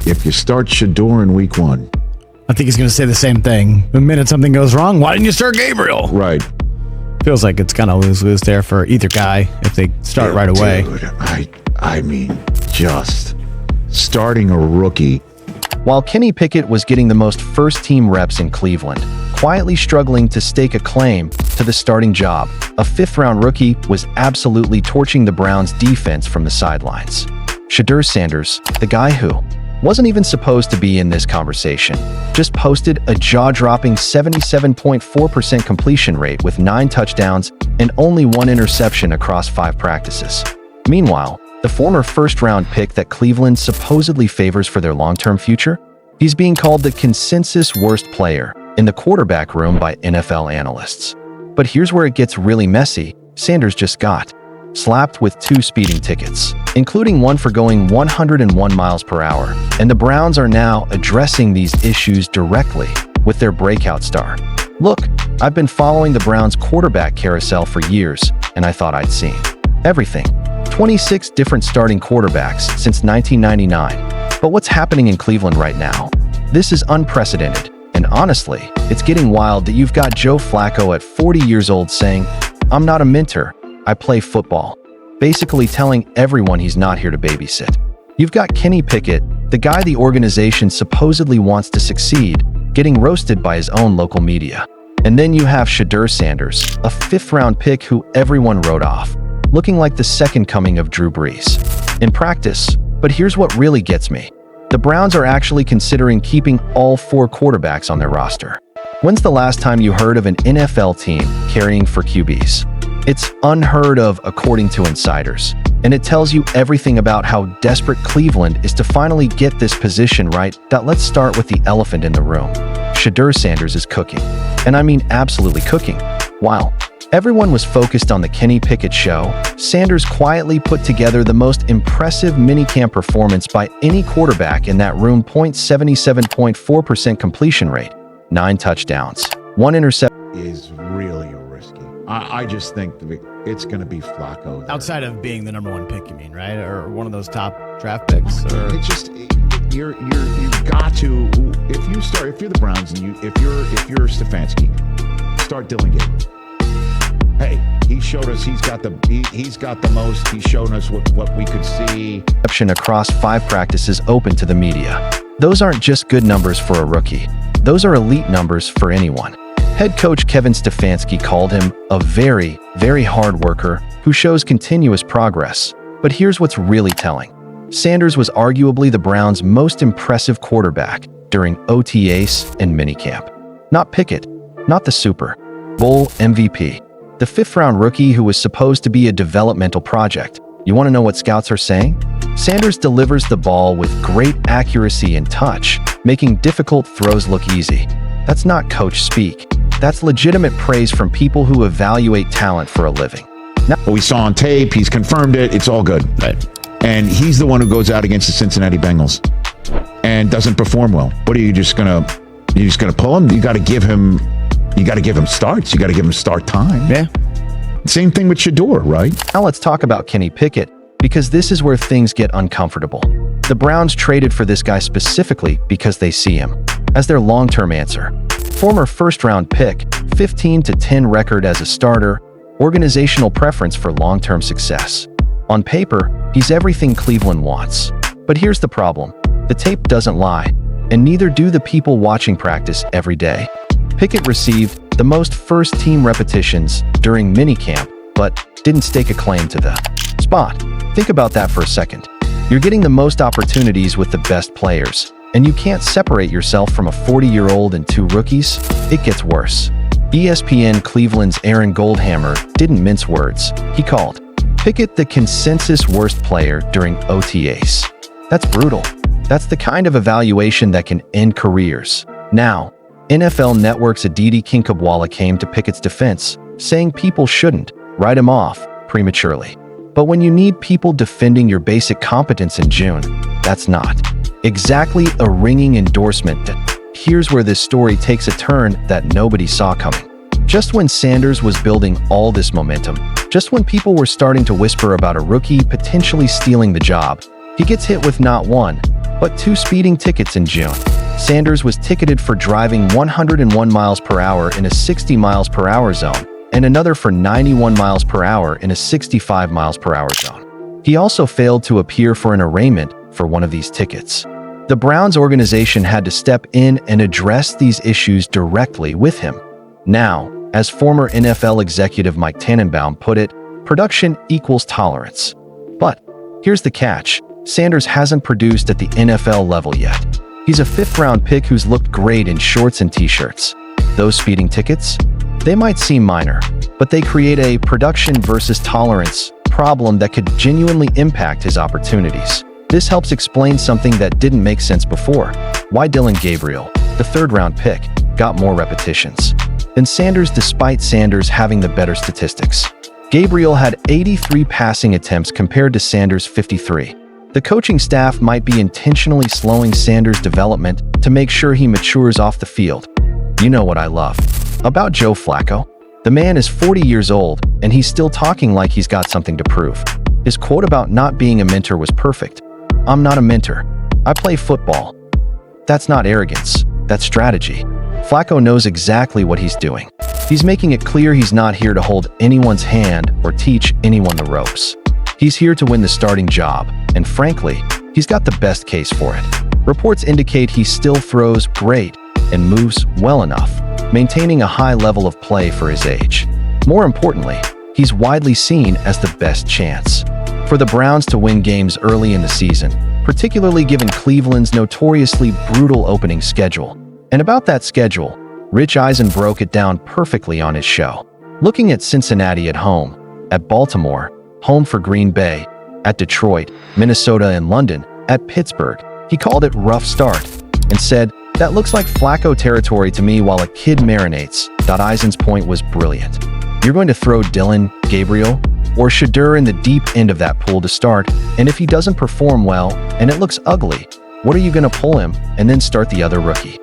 if you start Shedeur in week 1. I think he's going to say the same thing. The minute something goes wrong, why didn't you start Gabriel? Right. Feels like it's kind of lose-lose there for either guy if they start right away. Dude, I mean, just starting a rookie. While Kenny Pickett was getting the most first-team reps in Cleveland, quietly struggling to stake a claim to the starting job, a fifth-round rookie was absolutely torching the Browns' defense from the sidelines. Shadeur Sanders, the guy who wasn't even supposed to be in this conversation, just posted a jaw-dropping 77.4% completion rate with 9 touchdowns and only 1 interception across 5 practices. Meanwhile, the former first-round pick that Cleveland supposedly favors for their long-term future, he's being called the consensus worst player in the quarterback room by NFL analysts. But here's where it gets really messy. Sanders just got slapped with 2 speeding tickets, including one for going 101 miles per hour, and the Browns are now addressing these issues directly with their breakout star. Look, I've been following the Browns quarterback carousel for years, and I thought I'd seen everything. 26 different starting quarterbacks since 1999. But what's happening in Cleveland right now? This is unprecedented, and honestly, it's getting wild that you've got Joe Flacco at 40 years old saying, "I'm not a mentor, I play football," basically telling everyone he's not here to babysit. You've got Kenny Pickett, the guy the organization supposedly wants to succeed, getting roasted by his own local media. And then you have Shedeur Sanders, a 5th-round pick who everyone wrote off, looking like the second coming of Drew Brees in practice. But here's what really gets me. The Browns are actually considering keeping all 4 quarterbacks on their roster. When's the last time you heard of an NFL team carrying 4 QBs? It's unheard of according to insiders, and it tells you everything about how desperate Cleveland is to finally get this position right. Let's start with the elephant in the room. Shedeur Sanders is cooking, and I mean absolutely cooking. While everyone was focused on the Kenny Pickett show, Sanders quietly put together the most impressive minicamp performance by any quarterback in that room. 77.4% completion rate, 9 touchdowns, 1 interception. Is really risky. I just think it's going to be Flacco there. Outside of being the number 1 pick, you mean, right? Or one of those top draft picks? Or It's just you've got to if you're the Browns and if you're Stefanski, start Dylan Gabriel. Hey, he showed us he's got the most. He's shown us what we could see. Across 5 practices open to the media. Those aren't just good numbers for a rookie. Those are elite numbers for anyone. Head coach Kevin Stefanski called him a very, very hard worker who shows continuous progress. But here's what's really telling. Sanders was arguably the Browns' most impressive quarterback during OTAs and minicamp. Not Pickett, not the Super Bowl MVP. The 5th-round rookie who was supposed to be a developmental project. You want to know what scouts are saying? Sanders delivers the ball with great accuracy and touch, making difficult throws look easy. That's not coach speak. That's legitimate praise from people who evaluate talent for a living. What we saw on tape, he's confirmed it. It's all good. right. And he's the one who goes out against the Cincinnati Bengals and doesn't perform well. What are you just gonna pull him? You got to give him starts. You got to give him start time. Yeah. Same thing with Shedeur, right? Now let's talk about Kenny Pickett, because this is where things get uncomfortable. The Browns traded for this guy specifically because they see him as their long-term answer. Former first-round pick, 15-10 record as a starter, organizational preference for long-term success. On paper, he's everything Cleveland wants. But here's the problem. The tape doesn't lie, and neither do the people watching practice every day. Pickett received the most first-team repetitions during minicamp, but didn't stake a claim to the spot. Think about that for a second. You're getting the most opportunities with the best players, and you can't separate yourself from a 40-year-old and 2 rookies. It gets worse. ESPN Cleveland's Aaron Goldhammer didn't mince words. He called Pickett the consensus worst player during OTAs. That's brutal. That's the kind of evaluation that can end careers. Now, NFL Network's Aditi Kinkhabwala came to Pickett's defense, saying people shouldn't write him off prematurely. But when you need people defending your basic competence in June, that's not exactly a ringing endorsement. Here's where this story takes a turn that nobody saw coming. Just when Sanders was building all this momentum, just when people were starting to whisper about a rookie potentially stealing the job, he gets hit with not 1, but 2 speeding tickets in June. Sanders was ticketed for driving 101 miles per hour in a 60 miles per hour zone, and another for 91 miles per hour in a 65 miles per hour zone. He also failed to appear for an arraignment for one of these tickets. The Browns organization had to step in and address these issues directly with him. Now, as former NFL executive Mike Tannenbaum put it, production equals tolerance. But here's the catch. Sanders hasn't produced at the NFL level yet. He's a 5th-round pick who's looked great in shorts and t-shirts. Those speeding tickets? They might seem minor, but they create a production versus tolerance problem that could genuinely impact his opportunities. This helps explain something that didn't make sense before. Why Dillon Gabriel, the 3rd-round pick, got more repetitions than Sanders despite Sanders having the better statistics. Gabriel had 83 passing attempts compared to Sanders' 53. The coaching staff might be intentionally slowing Sanders' development to make sure he matures off the field. You know what I love about Joe Flacco? The man is 40 years old, and he's still talking like he's got something to prove. His quote about not being a mentor was perfect. "I'm not a mentor. I play football." That's not arrogance. That's strategy. Flacco knows exactly what he's doing. He's making it clear he's not here to hold anyone's hand or teach anyone the ropes. He's here to win the starting job, and frankly, he's got the best case for it. Reports indicate he still throws great and moves well enough, maintaining a high level of play for his age. More importantly, he's widely seen as the best chance for the Browns to win games early in the season, particularly given Cleveland's notoriously brutal opening schedule. And about that schedule, Rich Eisen broke it down perfectly on his show. Looking at Cincinnati at home, at Baltimore, home for Green Bay, at Detroit, Minnesota, and London, at Pittsburgh, he called it rough start and said, "That looks like Flacco territory to me while a kid marinates." Eisen's point was brilliant. You're going to throw Dillon Gabriel or Shedeur in the deep end of that pool to start, and if he doesn't perform well and it looks ugly, what are you going to pull him and then start the other rookie?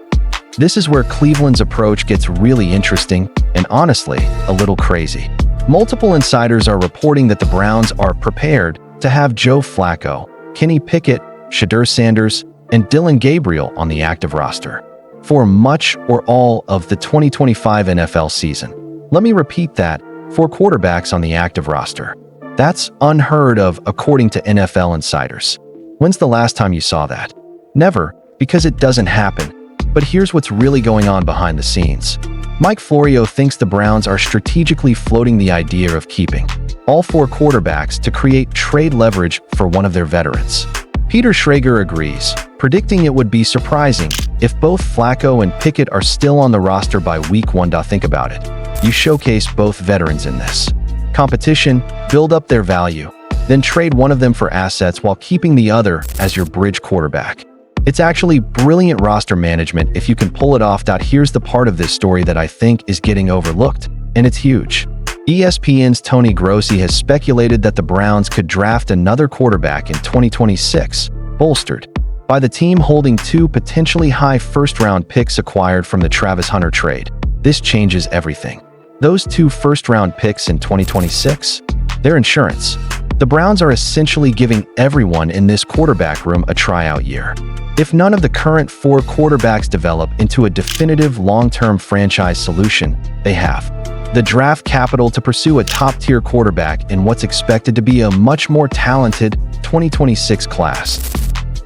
This is where Cleveland's approach gets really interesting and honestly, a little crazy. Multiple insiders are reporting that the Browns are prepared to have Joe Flacco, Kenny Pickett, Shadeur Sanders, and Dillon Gabriel on the active roster for much or all of the 2025 NFL season. Let me repeat that, 4 quarterbacks on the active roster. That's unheard of according to NFL insiders. When's the last time you saw that? Never, because it doesn't happen. But here's what's really going on behind the scenes. Mike Florio thinks the Browns are strategically floating the idea of keeping all 4 quarterbacks to create trade leverage for one of their veterans. Peter Schrager agrees, predicting it would be surprising if both Flacco and Pickett are still on the roster by week 1. Think about it. You showcase both veterans in this competition, build up their value, then trade one of them for assets while keeping the other as your bridge quarterback. It's actually brilliant roster management if you can pull it off. Here's the part of this story that I think is getting overlooked, and it's huge. ESPN's Tony Grossi has speculated that the Browns could draft another quarterback in 2026, bolstered by the team holding 2 potentially high first-round picks acquired from the Travis Hunter trade. This changes everything. Those 2 first-round picks in 2026? They're insurance. The Browns are essentially giving everyone in this quarterback room a tryout year. If none of the current 4 quarterbacks develop into a definitive long-term franchise solution, they have the draft capital to pursue a top-tier quarterback in what's expected to be a much more talented 2026 class.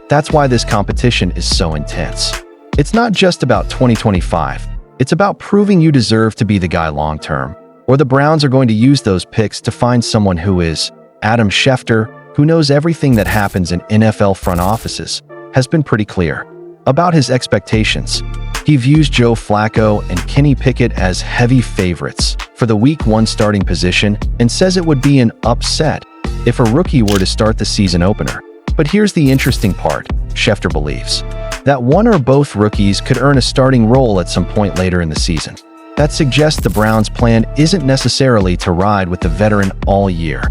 That's why this competition is so intense. It's not just about 2025. It's about proving you deserve to be the guy long-term, or the Browns are going to use those picks to find someone who is. Adam Schefter, who knows everything that happens in NFL front offices, has been pretty clear about his expectations. He views Joe Flacco and Kenny Pickett as heavy favorites for the Week 1 starting position and says it would be an upset if a rookie were to start the season opener. But here's the interesting part. Schefter believes that one or both rookies could earn a starting role at some point later in the season. That suggests the Browns' plan isn't necessarily to ride with the veteran all year.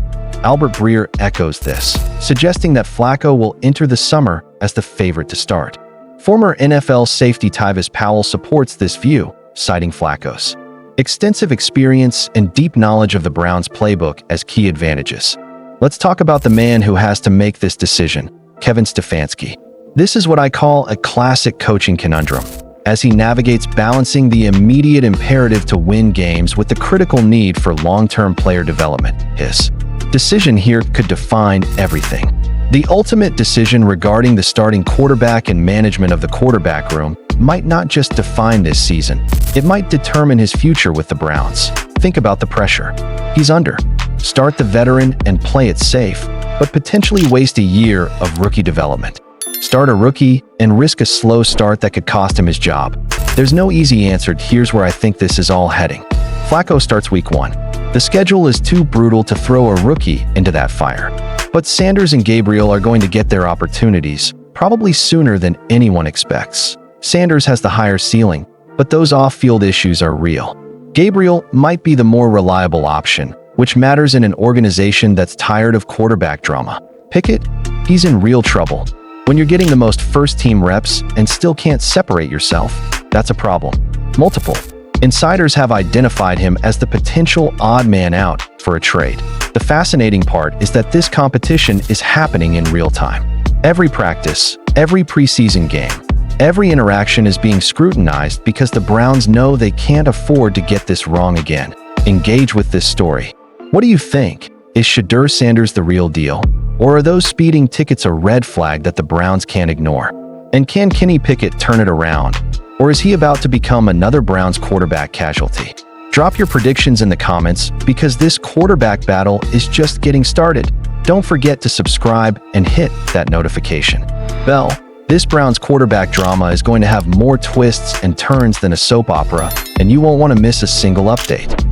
Albert Breer echoes this, suggesting that Flacco will enter the summer as the favorite to start. Former NFL safety Tyvis Powell supports this view, citing Flacco's extensive experience and deep knowledge of the Browns' playbook as key advantages. Let's talk about the man who has to make this decision, Kevin Stefanski. This is what I call a classic coaching conundrum, as he navigates balancing the immediate imperative to win games with the critical need for long-term player development. His decision here could define everything. The ultimate decision regarding the starting quarterback and management of the quarterback room might not just define this season, it might determine his future with the Browns. Think about the pressure he's under. Start the veteran and play it safe, but potentially waste a year of rookie development. Start a rookie and risk a slow start that could cost him his job. There's no easy answer. Here's where I think this is all heading. Flacco starts week 1. The schedule is too brutal to throw a rookie into that fire. But Sanders and Gabriel are going to get their opportunities, probably sooner than anyone expects. Sanders has the higher ceiling, but those off-field issues are real. Gabriel might be the more reliable option, which matters in an organization that's tired of quarterback drama. Pickett, he's in real trouble. When you're getting the most first-team reps and still can't separate yourself, that's a problem. Multiple insiders have identified him as the potential odd man out for a trade. The fascinating part is that this competition is happening in real time. Every practice, every preseason game, every interaction is being scrutinized because the Browns know they can't afford to get this wrong again. Engage with this story. What do you think? Is Shadeur Sanders the real deal? Or are those speeding tickets a red flag that the Browns can't ignore? And can Kenny Pickett turn it around? Or is he about to become another Browns quarterback casualty? Drop your predictions in the comments because this quarterback battle is just getting started. Don't forget to subscribe and hit that notification bell. This Browns quarterback drama is going to have more twists and turns than a soap opera, and you won't want to miss a single update.